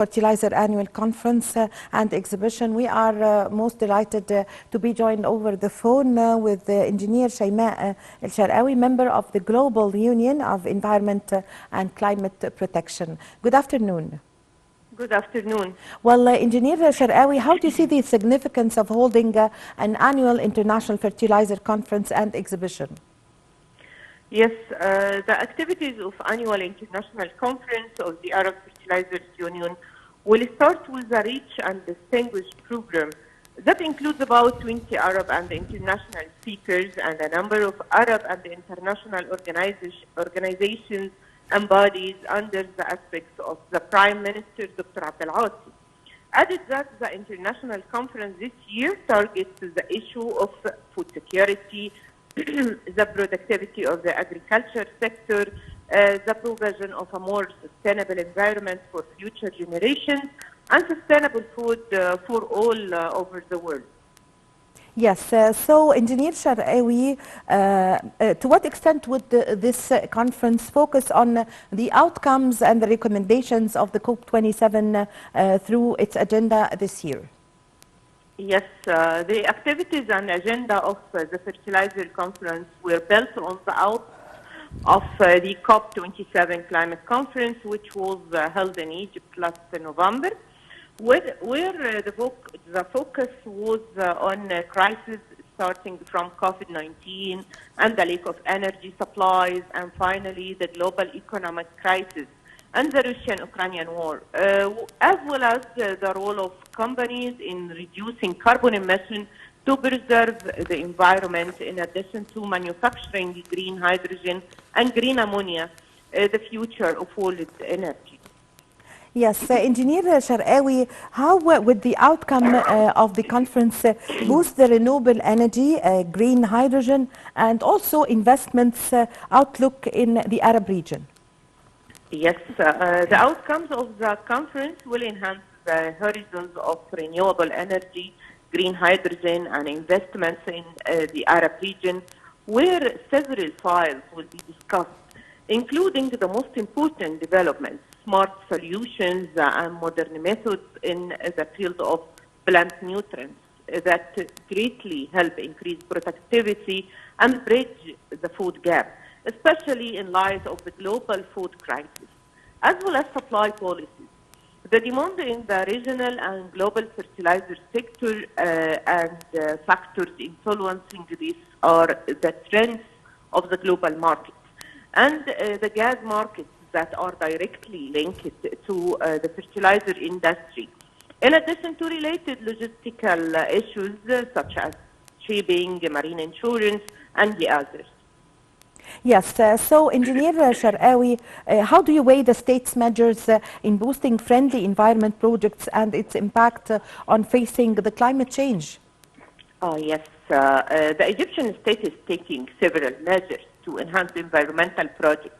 Fertilizer Annual Conference and Exhibition. We are most delighted to be joined over the phone with Engineer Shayma El-Sharqawi, member of the Global Union of Environment and Climate Protection. Good afternoon. Good afternoon. Well, Engineer Sharqawi, how do you see the significance of holding an annual International Fertilizer Conference and Exhibition? Yes, the activities of annual international conference of the Arab Fertilizers Union will start with a rich and distinguished program that includes about 20 Arab and international speakers and a number of Arab and international organizations and bodies under the aspects of the Prime Minister, Dr. Abdel Aati. Added that the international conference this year targets the issue of food security, the productivity of the agriculture sector, the provision of a more sustainable environment for future generations, and sustainable food for all over the world. Yes, so Engineer Sharqawi, to what extent would this conference focus on the outcomes and the recommendations of the COP27 through its agenda this year? Yes, the activities and agenda of the Fertilizer Conference were built on the outputs of the COP27 Climate Conference, which was held in Egypt last November, where the focus was on crisis starting from COVID-19 and the lack of energy supplies, and finally the global economic crisis and the Russian-Ukrainian war, as well as the role of companies in reducing carbon emissions to preserve the environment, in addition to manufacturing green hydrogen and green ammonia, the future of world energy. Yes, Engineer Sharqawi, how would the outcome of the conference boost the renewable energy, green hydrogen, and also investments outlook in the Arab region? Yes, the outcomes of the conference will enhance the horizons of renewable energy, green hydrogen, and investments in the Arab region, where several files will be discussed, including the most important developments, smart solutions and modern methods in the field of plant nutrients that greatly help increase productivity and bridge the food gap, especially in light of the global food crisis, as well as supply policies. The demand in the regional and global fertilizer sector and factors influencing this are the trends of the global market and the gas markets that are directly linked to the fertilizer industry, in addition to related logistical issues such as shipping, marine insurance, and the others. Yes, so Engineer Sharqawi, how do you weigh the state's measures in boosting friendly environment projects and its impact on facing the climate change? Yes, the Egyptian state is taking several measures to enhance environmental projects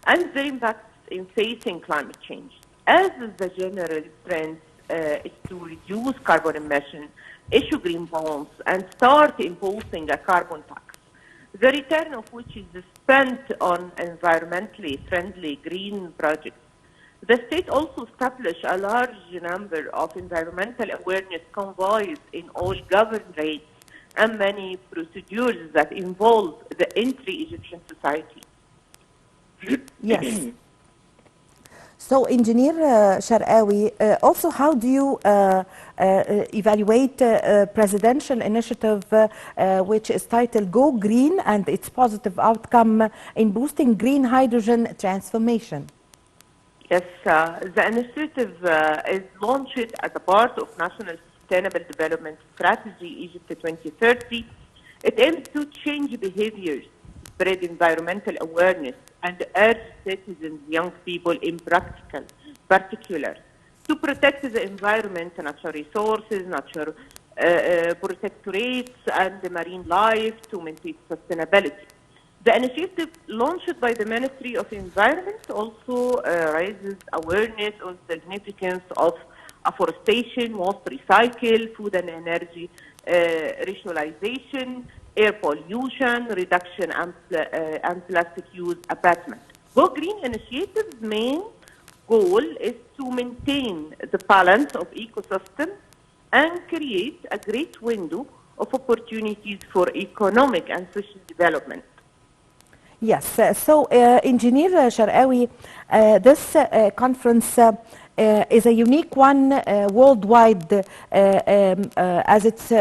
and their impact in facing climate change. As the general trend is to reduce carbon emissions, issue green bonds, and start imposing a carbon tax, the return of which is spent on environmentally friendly green projects. The state also established a large number of environmental awareness convoys in all governorates and many procedures that involve the entry Egyptian society. Yes. So, Engineer Sharqawi, also how do you evaluate presidential initiative which is titled Go Green and its positive outcome in boosting green hydrogen transformation? Yes, the initiative is launched as a part of National Sustainable Development Strategy Egypt 2030. It aims to change behaviors, spread environmental awareness, and urge citizens, young people in particular, to protect the environment, natural resources, natural protectorates, and the marine life to maintain sustainability. The initiative launched by the Ministry of Environment also raises awareness on the significance of afforestation, waste recycle, food and energy rationalization, air pollution, reduction and plastic use abatement. Go Green initiatives main goal is to maintain the balance of ecosystem and create a great window of opportunities for economic and social development. Yes, Engineer Sharqawi, this conference is a unique one worldwide as it's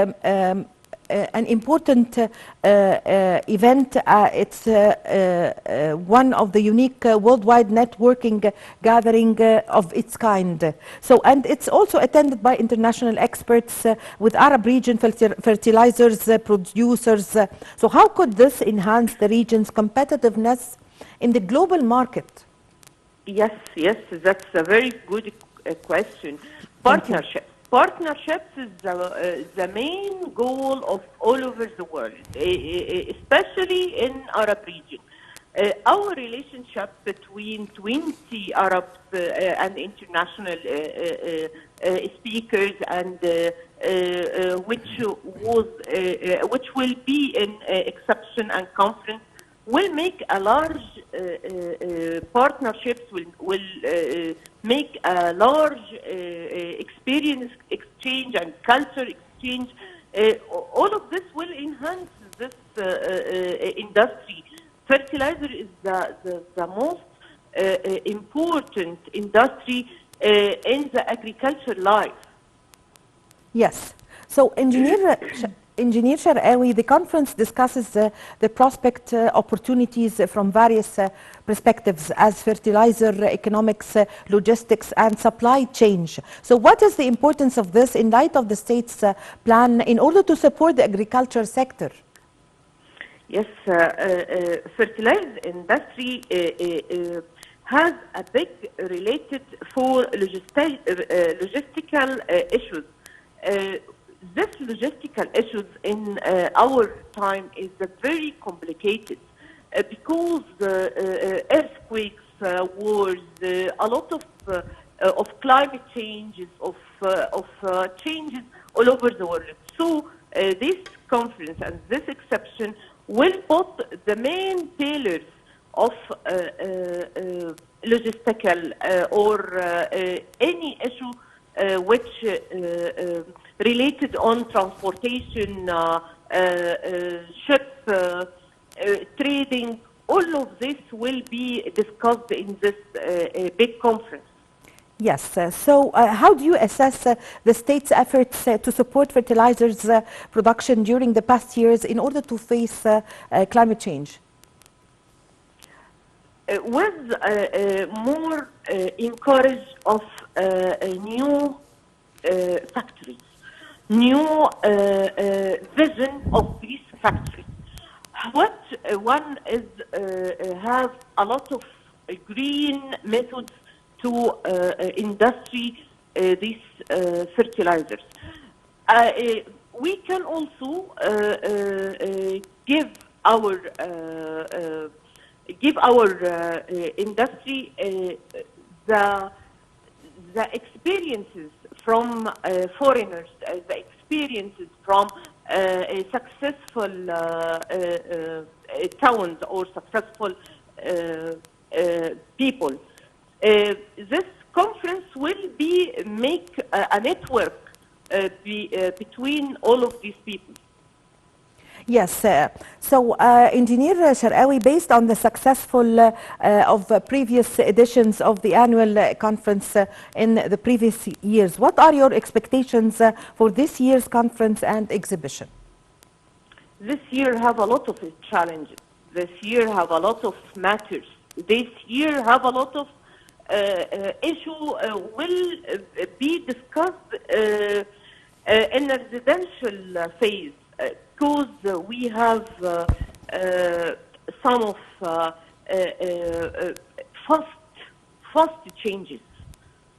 an important event. It's one of the unique worldwide networking gathering of its kind. So, and it's also attended by international experts with Arab region fertilizers producers. So how could this enhance the region's competitiveness in the global market? Yes, that's a very good question. Thank you. Partnerships is the main goal of all over the world, especially in Arab region. Our relationship between 20 Arabs and international speakers, and which will be in exception and conference, will make a large partnerships, will make a large experience exchange and culture exchange. All of this will enhance this industry. Fertilizer is the most important industry in the agriculture life. Yes. So, Engineer Sharqawi, the conference discusses the prospect opportunities from various perspectives as fertilizer, economics, logistics, and supply chain. So what is the importance of this in light of the state's plan in order to support the agriculture sector? Yes, fertilizer industry has a big related for logistical issues. This logistical issues in our time is very complicated because earthquakes, wars, a lot of climate changes, of changes all over the world. So this conference and this exception will put the main pillars of logistical or any issue which related on transportation, ship, trading. All of this will be discussed in this big conference. Yes. So how do you assess the state's efforts to support fertilizers production during the past years in order to face climate change? With more encourage of new factories, new vision of these factories. What one is have a lot of green methods to industry these fertilizers. We can also give our industry the experiences from foreigners, the experiences from successful towns or successful people. This conference will make a network between all of these people. Yes. So, Engineer Sharqawi, based on the successful of previous editions of the annual conference in the previous years, what are your expectations for this year's conference and exhibition? This year have a lot of challenges. This year have a lot of matters. This year have a lot of issue will be discussed in a residential phase. Because we have some of fast changes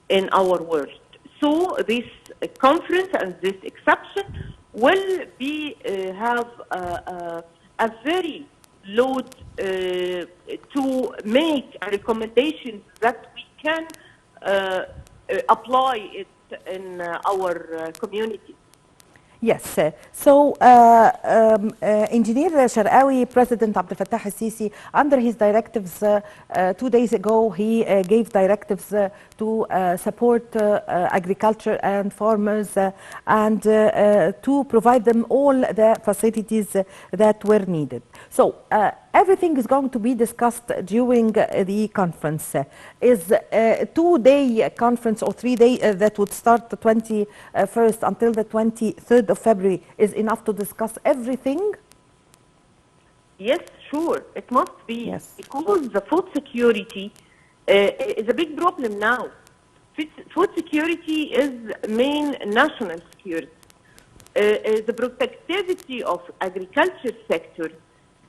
in our world. So this conference and this exception will be have a very load to make a recommendation that we can apply it in our community. Yes. Engineer Sharqawi, President Abdel Fattah al-Sisi, under his directives 2 days ago, he gave directives to support agriculture and farmers and to provide them all the facilities that were needed. So everything is going to be discussed during the conference. Is a 2-day conference or 3-day that would start the 21st until the 23rd of February is enough to discuss everything? Yes, sure, it must be. Yes. Because the food security is a big problem now. Food security is main national security. The protectivity of agriculture sector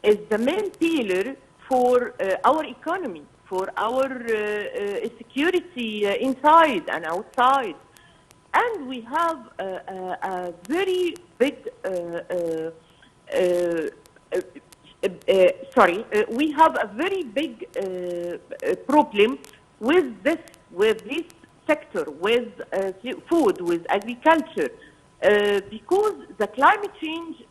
is the main pillar for our economy, for our security inside and outside. And we have a very big, we have a very big problem with this sector, with food, with agriculture, because the climate change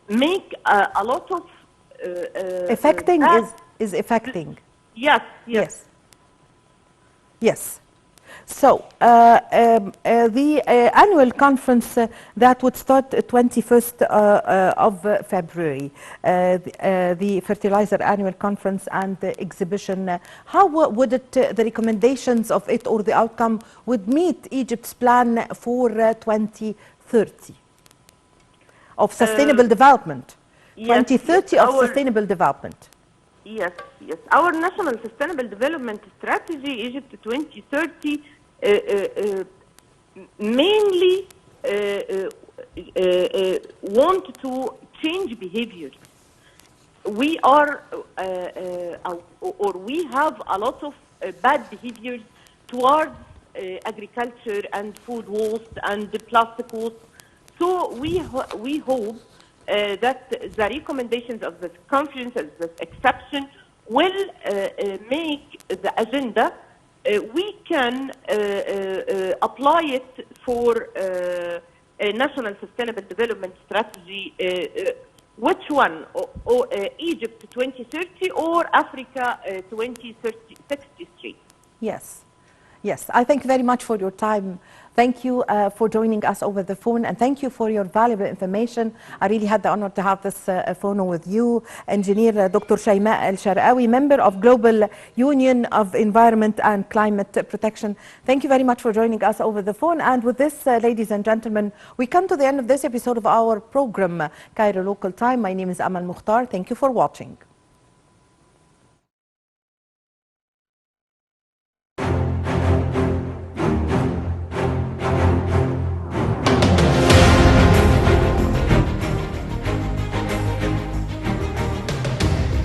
make a lot of Affecting is affecting. Yes. Yes. So the annual conference that would start 21st of February, the fertilizer annual conference and the exhibition, how would it, the recommendations of it or the outcome would meet Egypt's plan for 2030 of sustainable development? Yes, 2030 of sustainable development. Yes. Our national sustainable development strategy, Egypt 2030, mainly want to change behavior. We are, or we have a lot of bad behaviors towards agriculture and food waste and plastic waste. So we hope that the recommendations of this conference, as this exception, will make the agenda. We can apply it for a national sustainable development strategy. Which one? Egypt 2030 or Africa 2063? Yes. I thank you very much for your time. Thank you for joining us over the phone, and thank you for your valuable information. I really had the honor to have this phone with you, Engineer Dr. Shaimaa Al-Sharqawi, member of Global Union of Environment and Climate Protection. Thank you very much for joining us over the phone. And with this, ladies and gentlemen, we come to the end of this episode of our program, Cairo Local Time. My name is Amal Mukhtar. Thank you for watching.